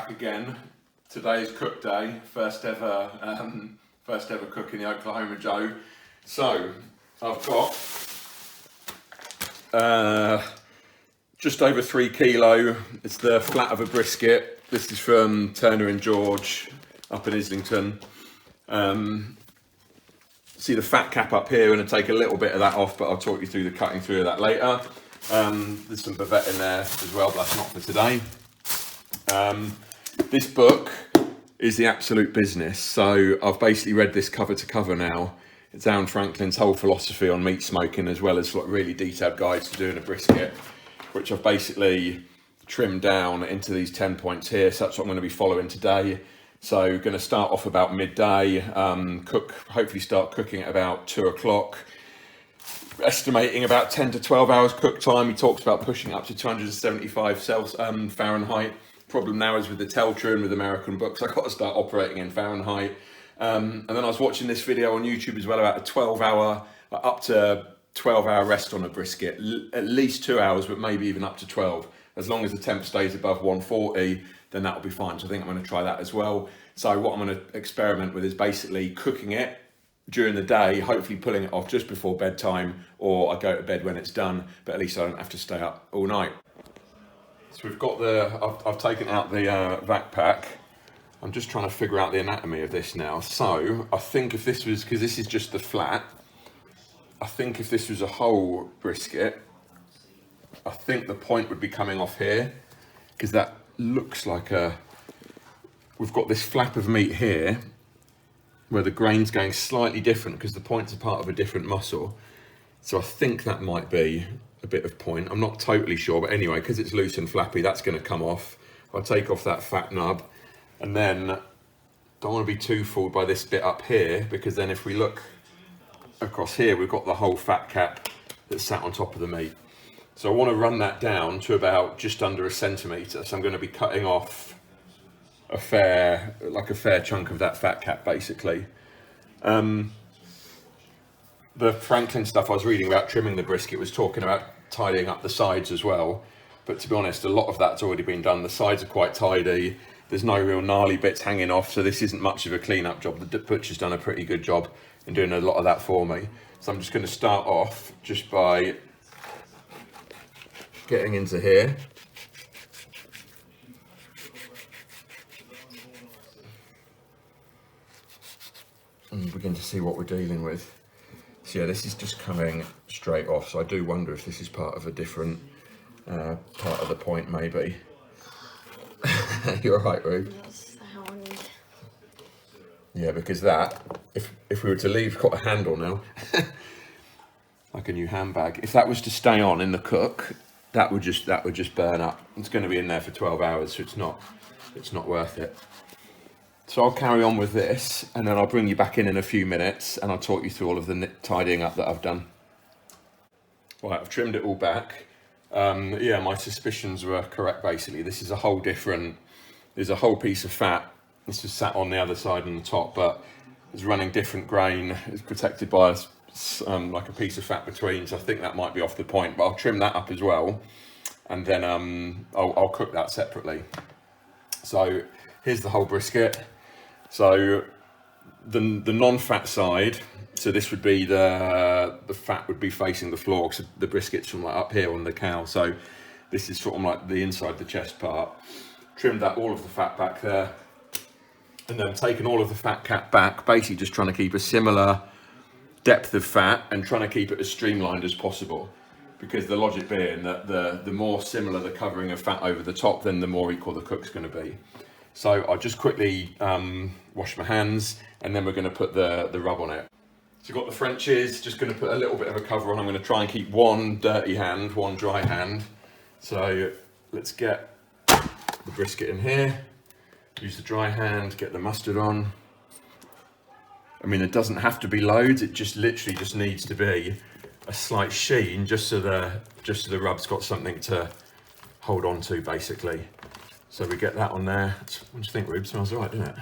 back again. Today's cook day, first ever cook in the Oklahoma Joe. So I've got just over 3 kilo. It's the flat of a brisket. This is from Turner and George up in Islington. See the fat cap up here. I'm going to take a little bit of that off, but I'll talk you through the cutting through of that later. There's some bavette in there as well, but that's not for today. This book is the absolute business. So I've basically read this cover to cover now. It's Aaron Franklin's whole philosophy on meat smoking, as well as like really detailed guides to doing a brisket, which I've basically trimmed down into these 10 points here. So that's what I'm going to be following today. So going to start off about midday, hopefully start cooking at about 2 o'clock. Estimating about 10 to 12 hours cook time. He talks about pushing up to 275 Fahrenheit. Problem now is with the Teltra and with American books, I've got to start operating in Fahrenheit. And then I was watching this video on YouTube as well about a 12-hour, up to 12-hour rest on a brisket. At least 2 hours, but maybe even up to 12. As long as the temp stays above 140, then that'll be fine. So I think I'm going to try that as well. So what I'm going to experiment with is basically cooking it during the day, hopefully pulling it off just before bedtime, or I go to bed when it's done, but at least I don't have to stay up all night. So we've got I've taken out the vac pack. I'm just trying to figure out the anatomy of this now. So I think if this was, because this is just the flat, I think if this was a whole brisket, I think the point would be coming off here, because that looks like we've got this flap of meat here, where the grain's going slightly different because the points are part of a different muscle. So I think that might be a bit of point. I'm not totally sure, but anyway, because it's loose and flappy, that's going to come off. I'll take off that fat nub, and then don't want to be too fooled by this bit up here, because then if we look across here, we've got the whole fat cap that's sat on top of the meat. So I want to run that down to about just under 1 centimetre. So I'm going to be cutting off a fair chunk of that fat cap, basically. The Franklin stuff I was reading about trimming the brisket was talking about tidying up the sides as well. But to be honest, a lot of that's already been done. The sides are quite tidy. There's no real gnarly bits hanging off. So this isn't much of a clean-up job. The butcher's done a pretty good job in doing a lot of that for me. So I'm just going to start off just by getting into here. And begin to see what we're dealing with. So yeah, this is just coming straight off. So I do wonder if this is part of a different part of the point, maybe. You're right, Rube. Sound. Yeah, because that, if we were to leave, got a handle now, like a new handbag. If that was to stay on in the cook, that would just burn up. It's going to be in there for 12 hours, so it's not worth it. So I'll carry on with this, and then I'll bring you back in a few minutes, and I'll talk you through all of the tidying up that I've done. Right, I've trimmed it all back. Yeah, my suspicions were correct, basically. This is a whole different, there's a whole piece of fat. This is sat on the other side and the top, but it's running different grain. It's protected by like a piece of fat between, so I think that might be off the point, but I'll trim that up as well, and then I'll cook that separately. So here's the whole brisket. So the non-fat side, so this would be the fat would be facing the floor, because the brisket's from like up here on the cow. So this is sort of like the inside the chest part. Trimmed that all of the fat back there, and then taken all of the fat cap back, basically just trying to keep a similar depth of fat and trying to keep it as streamlined as possible, because the logic being that the more similar the covering of fat over the top, then the more equal the cook's going to be. So I'll just quickly wash my hands, and then we're going to put the rub on it. So I've got the Frenches, just going to put a little bit of a cover on. I'm going to try and keep one dirty hand, one dry hand. So let's get the brisket in here, use the dry hand, get the mustard on. I mean, it doesn't have to be loads, it just literally just needs to be a slight sheen, just so the rub's got something to hold on to, basically. So we get that on there. What do you think, Rube? Smells alright, doesn't it?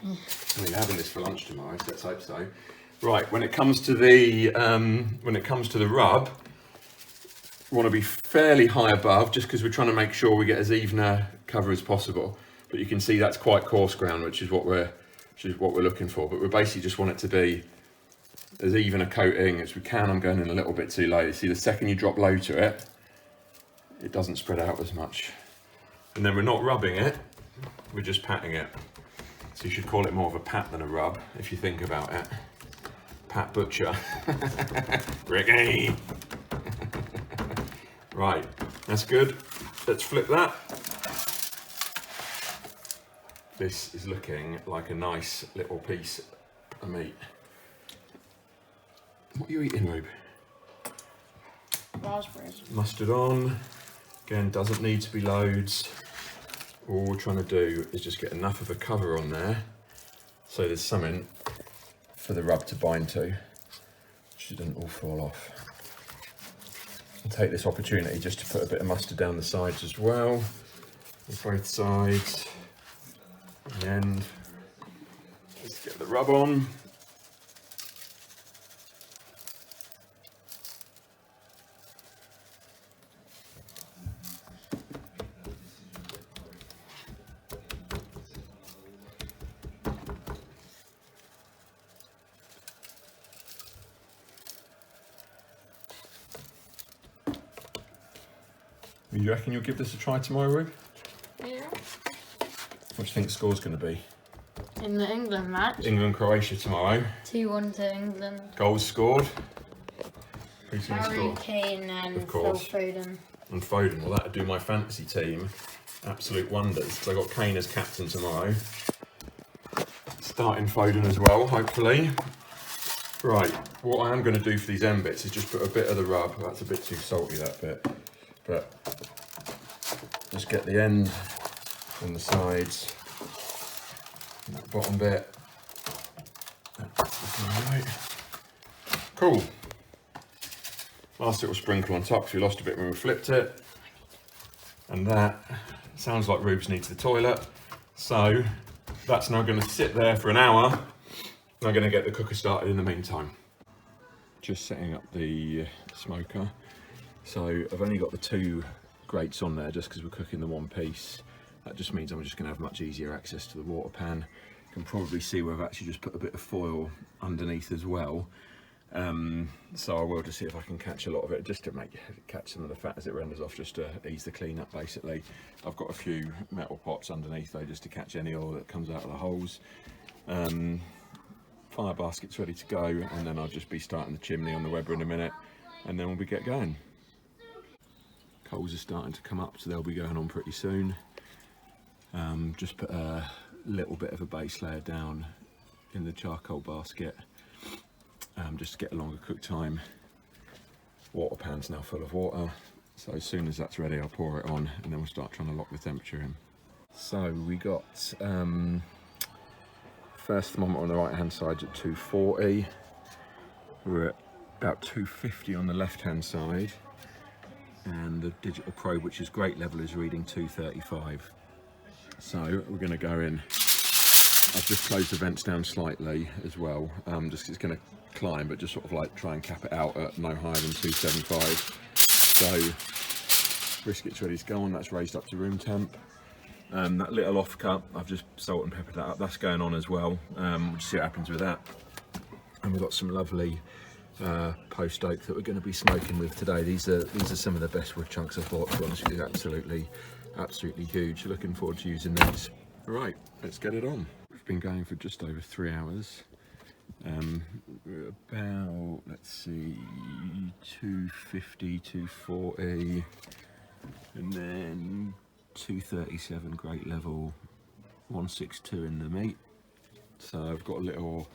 Well, you're having this for lunch tomorrow, so let's hope so. Right, when it comes to the rub, want to be fairly high above, just because we're trying to make sure we get as even a cover as possible. But you can see that's quite coarse ground, which is what we're looking for. But we basically just want it to be as even a coating as we can. I'm going in a little bit too low. You see, the second you drop low to it, it doesn't spread out as much. And then we're not rubbing it, we're just patting it. So you should call it more of a pat than a rub, if you think about it. Pat Butcher. Ricky! Right, that's good. Let's flip that. This is looking like a nice little piece of meat. What are you eating, Rube? Raspberries. Mustard on. Again, doesn't need to be loads. All we're trying to do is just get enough of a cover on there so there's something for the rub to bind to, so it doesn't all fall off. I'll take this opportunity just to put a bit of mustard down the sides as well, on both sides. The end. Let's get the rub on. You reckon you'll give this a try tomorrow, Rube? Yeah. What do you think the score's going to be? In the England match. England-Croatia tomorrow. 2-1 to England. Goals scored. Who's going to Harry score? Kane and Of Phil course. Foden. And Foden. Well, that'd do my fantasy team absolute wonders. So I got Kane as captain tomorrow. Starting Foden as well, hopefully. Right, what I am going to do for these end bits is just put a bit of the rub. That's a bit too salty, that bit. But just get the end and the sides and that bottom bit. That's looking alright. Cool. Last little sprinkle on top because we lost a bit when we flipped it. And that sounds like Rubes needs the toilet. So that's now going to sit there for an hour. I'm going to get the cooker started in the meantime. Just setting up the smoker. So I've only got the 2 grates on there just because we're cooking the one piece. That just means I'm just going to have much easier access to the water pan. You can probably see where I've actually just put a bit of foil underneath as well. So I will just see if I can catch a lot of it, just to catch some of the fat as it renders off, just to ease the clean up basically. I've got a few metal pots underneath though, just to catch any oil that comes out of the holes. Fire basket's ready to go, and then I'll just be starting the chimney on the Weber in a minute, and then we'll be get going. Coals are starting to come up, so they'll be going on pretty soon. Just put a little bit of a base layer down in the charcoal basket, just to get a longer cook time. Water pan's now full of water, so as soon as that's ready I'll pour it on, and then we'll start trying to lock the temperature in. So we got first thermometer on the right hand side at 240. We're at about 250 on the left hand side, and the digital probe, which is grate level, is reading 235. So we're going to go in. I've just closed the vents down slightly as well, just 'cause it's going to climb, but just sort of like try and cap it out at no higher than 275. So brisket's ready to go on. That's raised up to room temp. That little off cut, I've just salt and peppered that up. That's going on as well. We'll just see what happens with that. And we've got some lovely post oak that we're going to be smoking with today. These are some of the best wood chunks I've bought, to be honest with you. Absolutely huge. Looking forward to using these. Right, let's get it on. We've been going for just over 3 hours. We're about, let's see, 250, 240, and then 237 grate level, 162 in the meat. So I've got a little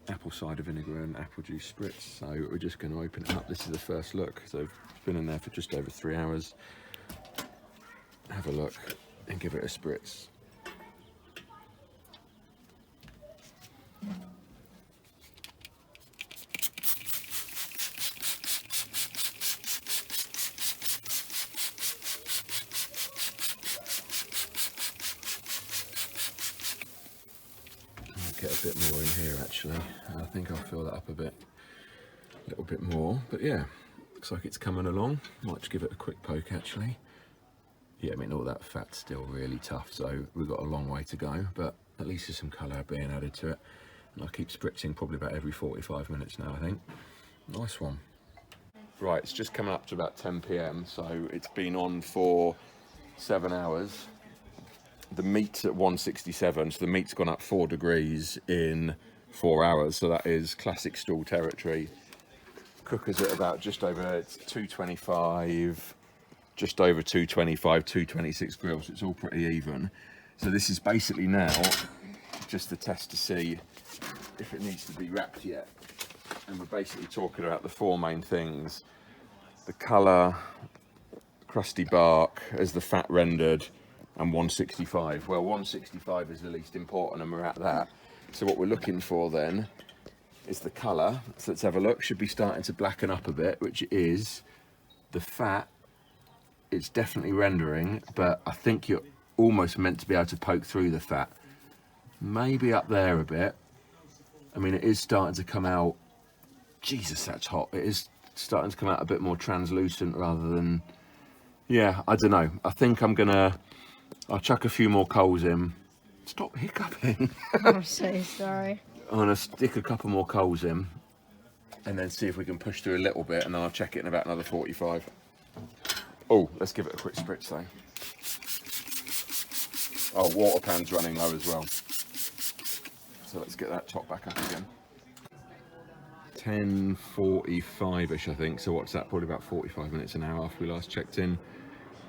apple cider vinegar and apple juice spritz, so we're just going to open it up. This is the first look, so it's been in there for just over 3 hours. Have a look and give it a spritz. Get a bit more in here actually. I think I'll fill that up a little bit more. But yeah, Looks like it's coming along. Might just give it a quick poke actually. Yeah, I mean all that fat's still really tough, so we've got a long way to go, but at least there's some colour being added to it. And I keep spritzing probably about every 45 minutes now, I think. Nice one. Right, it's just coming up to about 10 p.m, so it's been on for 7 hours. The meat's at 167, so the meat's gone up 4 degrees in 4 hours, so that is classic stall territory. Cooker's at about just over, it's 225, just over 225, 226 grills. It's all pretty even. So this is basically now just the test to see if it needs to be wrapped yet. And we're basically talking about the 4 main things: the colour, crusty bark, as the fat rendered, and 165. Well, 165 is the least important, and we're at that. So what we're looking for then is the colour. So let's have a look. Should be starting to blacken up a bit, which it is. The fat, it's definitely rendering, but I think you're almost meant to be able to poke through the fat. Maybe up there a bit. I mean, it is starting to come out. Jesus, that's hot. It is starting to come out a bit more translucent rather than, yeah, I don't know. I think I'll chuck a few more coals in. Stop hiccuping. I'm so sorry. I'm gonna stick a couple more coals in and then see if we can push through a little bit, and then I'll check it in about another 45. Oh, let's give it a quick spritz though. Oh, water pan's running low as well. So let's get that top back up again. 10:45ish, I think. So what's that? Probably about 45 minutes, an hour after we last checked in.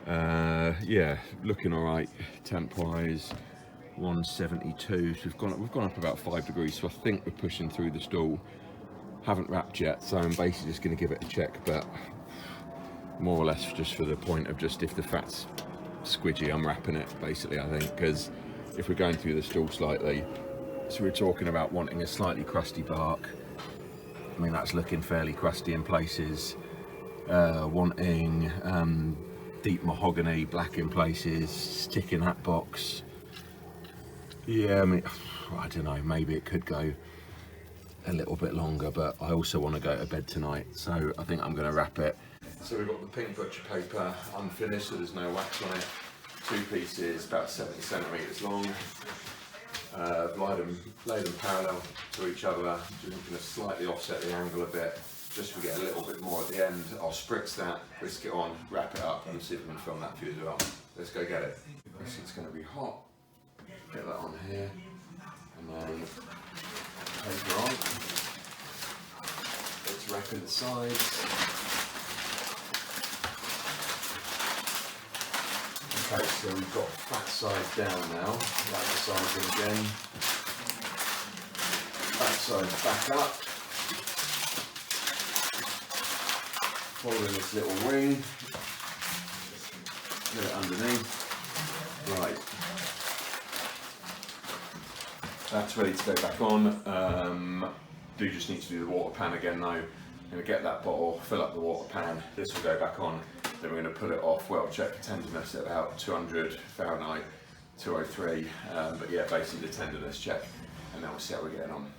Yeah, looking all right. Temp-wise, 172. So we've gone up about 5 degrees. So I think we're pushing through the stall. Haven't wrapped yet, so I'm basically just going to give it a check, but more or less just for the point of just if the fat's squidgy, I'm wrapping it basically, I think, because if we're going through the stall slightly, so we're talking about wanting a slightly crusty bark. I mean, that's looking fairly crusty in places. Wanting deep mahogany, black in places, stick in that box. Yeah, I mean, I don't know, maybe it could go a little bit longer, but I also want to go to bed tonight, so I think I'm going to wrap it. So we've got the pink butcher paper unfinished, so there's no wax on it. 2 pieces, about 70 centimetres long. Laid them parallel to each other. Just going to slightly offset the angle a bit, just so we get a little bit more at the end. I'll spritz that, brisket on, wrap it up, and see if we can film that for you as well. Let's go get it. Brisket's going to be hot. Get that on here, and then paper on. Let's wrap in the sides. Okay, so we've got fat side down now. Wrap the sides in again. Fat side back up. Following this little ring. Get it underneath. Right. That's ready to go back on. Do just need to do the water pan again though. I'm going to get that bottle, fill up the water pan. This will go back on. Then we're going to put it off, well, check for tenderness at about 200 Fahrenheit, 203. But yeah, basically the tenderness check, and then we'll see how we're getting on.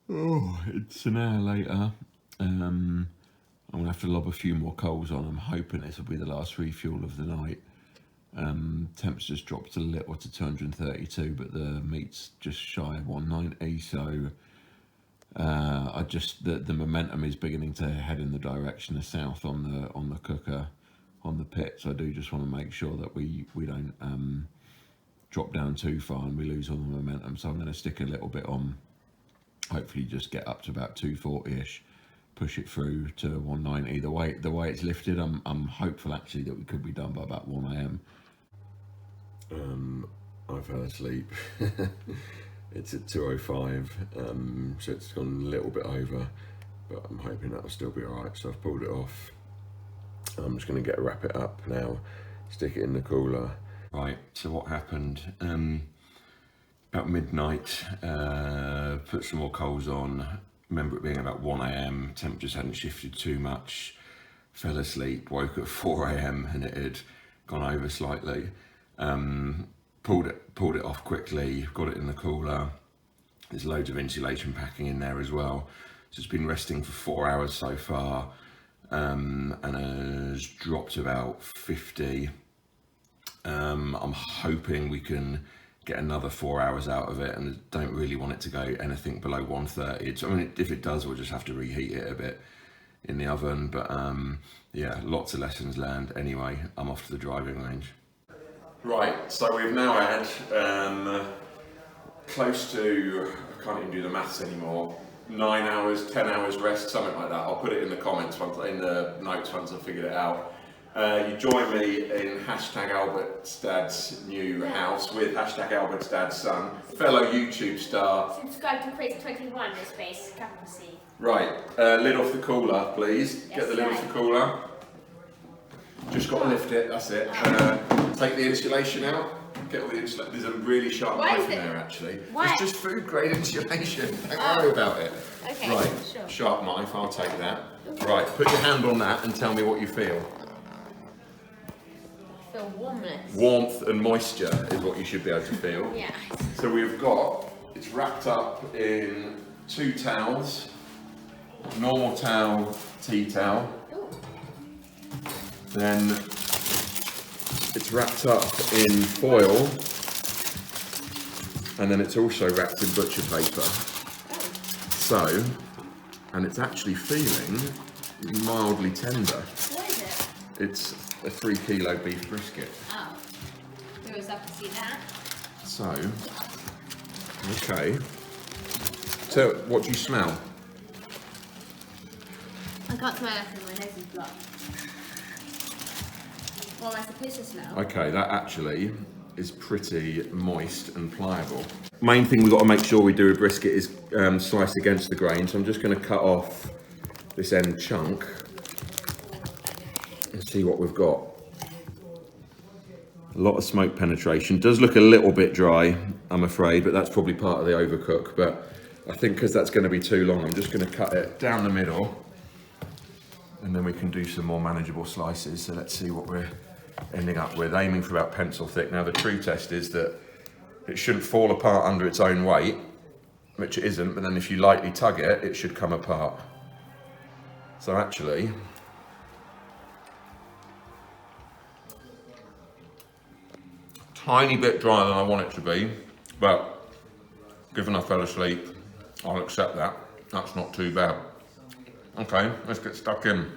Oh, it's an hour later. I'm going to have to lob a few more coals on. I'm hoping this will be the last refuel of the night. Temps just dropped a little to 232, but the meat's just shy of 190, so the momentum is beginning to head in the direction of south on the cooker, on the pit. So I do just want to make sure that we don't drop down too far and we lose all the momentum. So I'm going to stick a little bit on, hopefully just get up to about 240ish, push it through to 190. The way it's lifted, I'm hopeful actually that we could be done by about 1 AM. I fell asleep. It's at 2:05, so it's gone a little bit over, but I'm hoping that'll still be alright. So I've pulled it off. I'm just going to wrap it up now, stick it in the cooler. Right, so what happened? About midnight, put some more coals on. Remember it being about 1 AM, temperatures hadn't shifted too much. Fell asleep, woke at 4 AM and it had gone over slightly. Pulled it off quickly, got it in the cooler. There's loads of insulation packing in there as well. So it's been resting for 4 hours so far. and has dropped about 50. I'm hoping we can get another 4 hours out of it, and don't really want it to go anything below 130. So, I mean, if it does, we'll just have to reheat it a bit in the oven. But yeah, lots of lessons learned. Anyway, I'm off to the driving range. Right, so we've now had close to, I can't even do the maths anymore, 9 hours, 10 hours rest, something like that. I'll put it in the comments, in the notes once I've figured it out. You join me in #Albert's dad's new house with #Albert's dad's son, fellow YouTube star. Subscribe to Chris 21 this space, capital C. Right, lid off the cooler, please. Yes, Get the lid off the cooler. Just got to lift it, that's it. Take the insulation out. Get all the insulation. There's a really sharp knife in there, actually. Why? It's just food grade insulation. Don't worry about it. Okay, Right, sure. sharp knife, I'll take that. Right, put your hand on that and tell me what you feel. I feel warmness. Warmth and moisture is what you should be able to feel. Yeah. So we've got, it's wrapped up in 2 towels. Normal towel, tea towel. Ooh. Then it's wrapped up in foil, and then it's also wrapped in butcher paper. So, and it's actually feeling mildly tender. What is it? It's a 3 kilo beef brisket. Oh. We always have to see that. So, okay. So, what do you smell? I can't smell anything, my nose is blocked. What am I supposed to smell? Okay, that actually is pretty moist and pliable. Main thing we've got to make sure we do with brisket is slice against the grain. So I'm just going to cut off this end chunk and see what we've got. A lot of smoke penetration. Does look a little bit dry, I'm afraid, but that's probably part of the overcook. But I think because that's going to be too long, I'm just going to cut it down the middle, and then we can do some more manageable slices. So let's see what we're ending up with. Aiming for about pencil thick. Now the true test is that it shouldn't fall apart under its own weight, which it isn't, but then if you lightly tug it, it should come apart. So actually, tiny bit drier than I want it to be, but given I fell asleep, I'll accept that. That's not too bad. Okay, let's get stuck in.